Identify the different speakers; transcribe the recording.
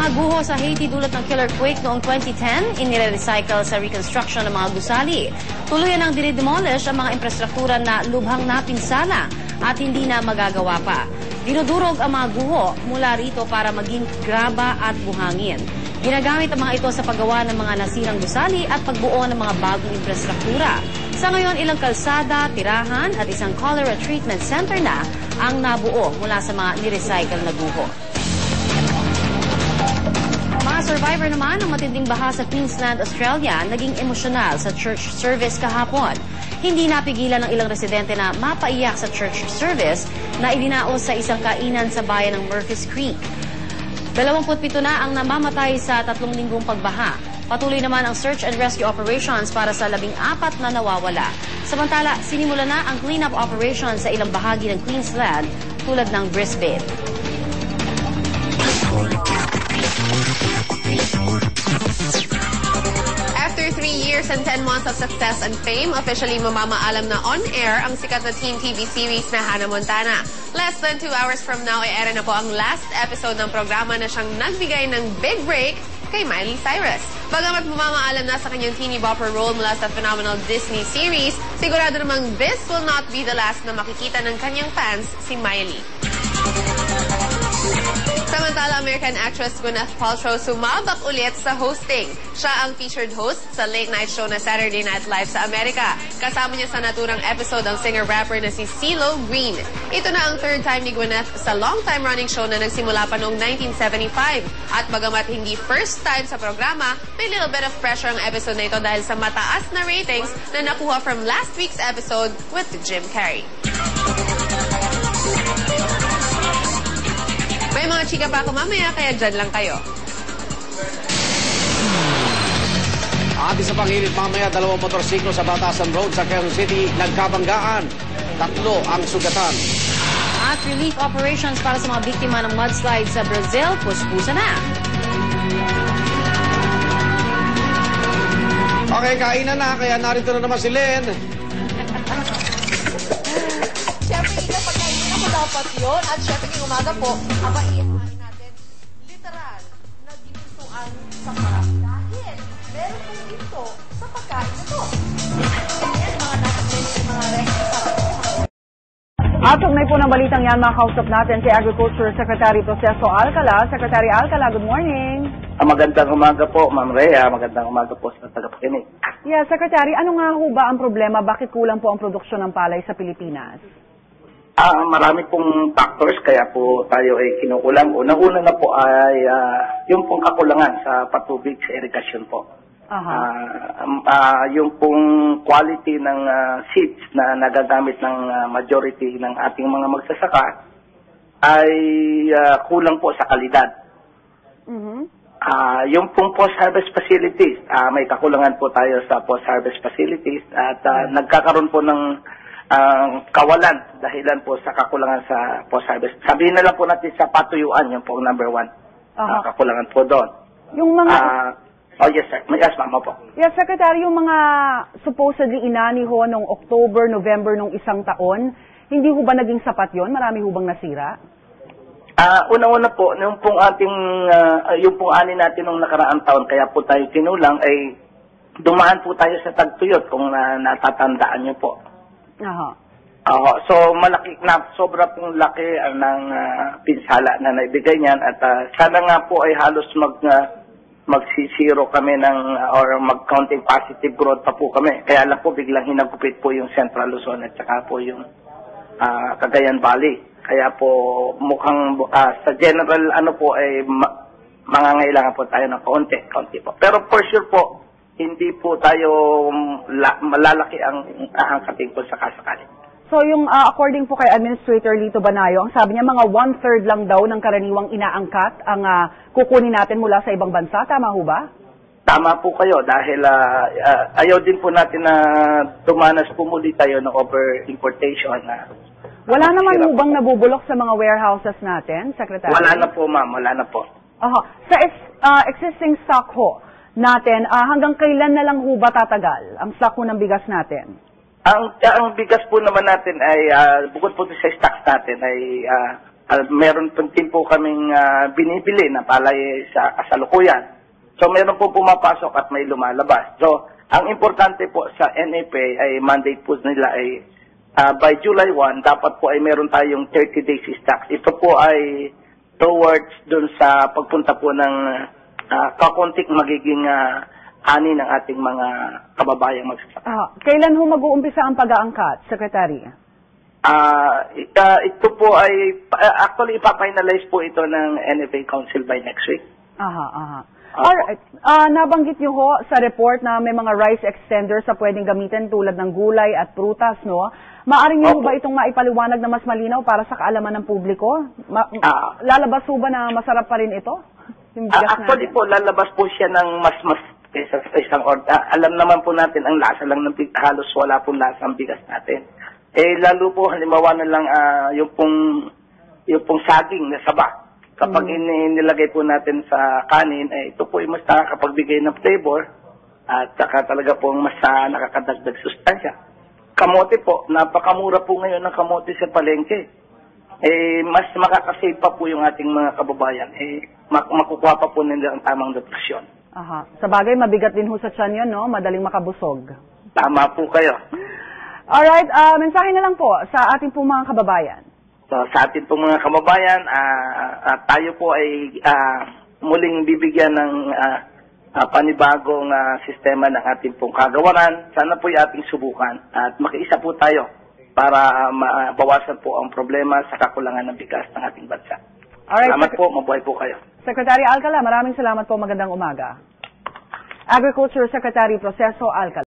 Speaker 1: Mga guho sa Haiti dulot ng killer quake noong 2010, inire-recycle sa reconstruction ng mga gusali. Tuluyan ang dinidemolish ang mga infrastruktura na lubhang napinsala at hindi na magagawa pa. Dinudurog ang mga guho mula rito para maging graba at buhangin. Ginagamit ang mga ito sa paggawa ng mga nasirang gusali at pagbuo ng mga bagong infrastruktura. Sa ngayon, ilang kalsada, tirahan at isang cholera treatment center na ang nabuo mula sa mga nirecycle na guho. Mga survivor naman ng matinding baha sa Queensland, Australia, naging emosyonal sa church service kahapon. Hindi napigilan ng ilang residente na mapaiyak sa church service na idinaos sa isang kainan sa bayan ng Murphys Creek. 27 na ang namamatay sa 3 linggong pagbaha. Patuloy naman ang search and rescue operations para sa 14 na nawawala. Samantala, sinimula na ang cleanup operations sa ilang bahagi ng Queensland tulad ng Brisbane.
Speaker 2: After 3 years and 10 months of success and fame, officially mamamaalam na on-air ang sikat na teen TV series na Hannah Montana. Less than 2 hours from now, i-air na po ang last episode ng programa na siyang nagbigay ng big break kay Miley Cyrus. Bagamat mamamaalam na sa kanyang teeny bopper role mula sa phenomenal Disney series, sigurado namang this will not be the last na makikita ng kanyang fans si Miley. Samantala, American actress Gwyneth Paltrow sumabak ulit sa hosting. Siya ang featured host sa late-night show na Saturday Night Live sa Amerika. Kasama niya sa naturang episode ang singer-rapper na si CeeLo Green. Ito na ang third time ni Gwyneth sa long-time running show na nagsimula pa noong 1975. At bagamat hindi first time sa programa, may little bit of pressure ang episode na ito dahil sa mataas na ratings na nakuha from last week's episode with Jim Carrey. May mga chika pa ako mamaya, kaya dyan lang kayo.
Speaker 3: At isa pang init mamaya, 2 motorsiklo sa Batasan Road sa Quezon City nagkabanggaan. 3 ang sugatan.
Speaker 1: At relief operations para sa mga biktima ng mudslide sa Brazil, puspusa na.
Speaker 3: Okay, kainan na, kaya narito na naman si Len.
Speaker 4: Siyempre, pagkainin ako dapat yun. At siyempre, ngayong umaga po, ihahain natin literal na ginintuan sa harap. Dahil meron pong ginto sa pagkain na to. Yan, mga nakaklinic, mga records.
Speaker 5: At may po ng balitang yan, makausap natin si Agriculture Secretary Proceso Alcala. Secretary Alcala, good morning.
Speaker 6: Magandang umaga po, Ma'am Rhea. Magandang umaga po sa tagapakinig.
Speaker 5: Yeah, Secretary, ano nga ho ba ang problema? Bakit kulang po ang produksyon ng palay sa Pilipinas?
Speaker 6: Marami pong factors kaya po tayo ay kinukulang. Unang-una na po ay yung pong kakulangan sa patubig sa irigasyon po. Yung pong quality ng seeds na nagagamit ng majority ng ating mga magsasaka ay kulang po sa kalidad. Yung pong post-harvest facilities, may kakulangan po tayo sa post-harvest facilities at nagkakaroon po ng kawalan dahilan po sa kakulangan sa post-harvest. Sabihin na lang po natin sa patuyuan, yung po number 1. Kakulangan po doon.
Speaker 5: Yung mga...
Speaker 6: yes, sir. Yes, ma'am po.
Speaker 5: Yes, Secretary, yung mga supposedly inani ho nung October, November nung isang taon, hindi ho ba naging sapat yon? Marami ho bang nasira?
Speaker 6: Una-una po, yung pong ating, yung pong ani natin nung nakaraang taon, kaya po tayo kinulang, ay dumaan po tayo sa tagtuyot kung natatandaan nyo po. So malaki na, sobra pong laki ng pinsala na naibigay niyan at sana nga po ay halos magsisiro kami ng or mag-counting positive growth pa po kami. Kaya lang po biglang hinagupit po yung Central Luzon at saka po yung Cagayan Valley. Kaya po mukhang sa general po ay mangangailangan po tayo ng kaunti po. Pero for sure po, hindi po tayo malalaki ang ahangkating po sa kasakali.
Speaker 5: So yung according po kay Administrator Lito Banayo, ang sabi niya mga 1/3 lang daw ng karaniwang inaangkat ang kukunin natin mula sa ibang bansa. Tama ho ba?
Speaker 6: Tama po kayo dahil ayaw din po natin na tumanas po muli tayo ng over-importation.
Speaker 5: Wala naman ho bang nabubulok sa mga warehouses natin, Secretary?
Speaker 6: Wala na po, ma'am. Wala na po.
Speaker 5: Sa existing stock ho natin, hanggang kailan na lang ho ba tatagal ang stock ho ng bigas natin?
Speaker 6: Ang bigas po naman natin ay, bukod po sa stocks natin, ay meron din po kaming binibili na palay sa kasalukuyan. So meron po pumapasok at may lumalabas. So ang importante po sa NFA ay mandate po nila ay by July 1, dapat po ay meron tayong 30 days stocks. Ito po ay towards dun sa pagpunta po ng kakunting magiging ani ng ating mga kababayang magsasaka.
Speaker 5: Kailan ho mag-uumpisa ang pag-aangkat, Secretary?
Speaker 6: Ito po ay, actually ipafinalize po ito ng NFA Council by next week.
Speaker 5: Alright. Nabanggit niyo ho sa report na may mga rice extenders na pwedeng gamitin tulad ng gulay at prutas, no? Maaring niyo ba itong maipaliwanag na mas malinaw para sa kaalaman ng publiko? Lalabas ho ba na masarap pa rin ito?
Speaker 6: Actually po, lalabas po siya ng mas sa isang alam naman po natin ang lasa lang ng bigas, halos wala pong lasa ang bigas natin. Lalo po halimbawa na lang yung pong saging na saba. Kapag inilagay po natin sa kanin, ito po ay mas nakakapagbigay ng flavor at saka talaga po mas nakakadagdag sustansya. Kamote po, napakamura po ngayon ng kamote sa palengke. Mas makakasave pa po yung ating mga kababayan. Makukuha pa po nila ang tamang nutrisyon.
Speaker 5: Sa bagay, mabigat din ho sa tiyan yun, no? Madaling makabusog.
Speaker 6: Tama po kayo.
Speaker 5: Alright, mensahe na lang po sa ating pong mga kababayan.
Speaker 6: So, sa ating pong mga kababayan, tayo po ay muling bibigyan ng panibagong sistema ng ating pong kagawaran. Sana po ay ating subukan at makiisa po tayo para mabawasan po ang problema sa kakulangan ng bigas ng ating bansa.
Speaker 5: Alright,
Speaker 6: salamat po, mabuhay po kayo.
Speaker 5: Secretary Alcala, maraming salamat po, magandang umaga. Agriculture Secretary Proceso Alcala.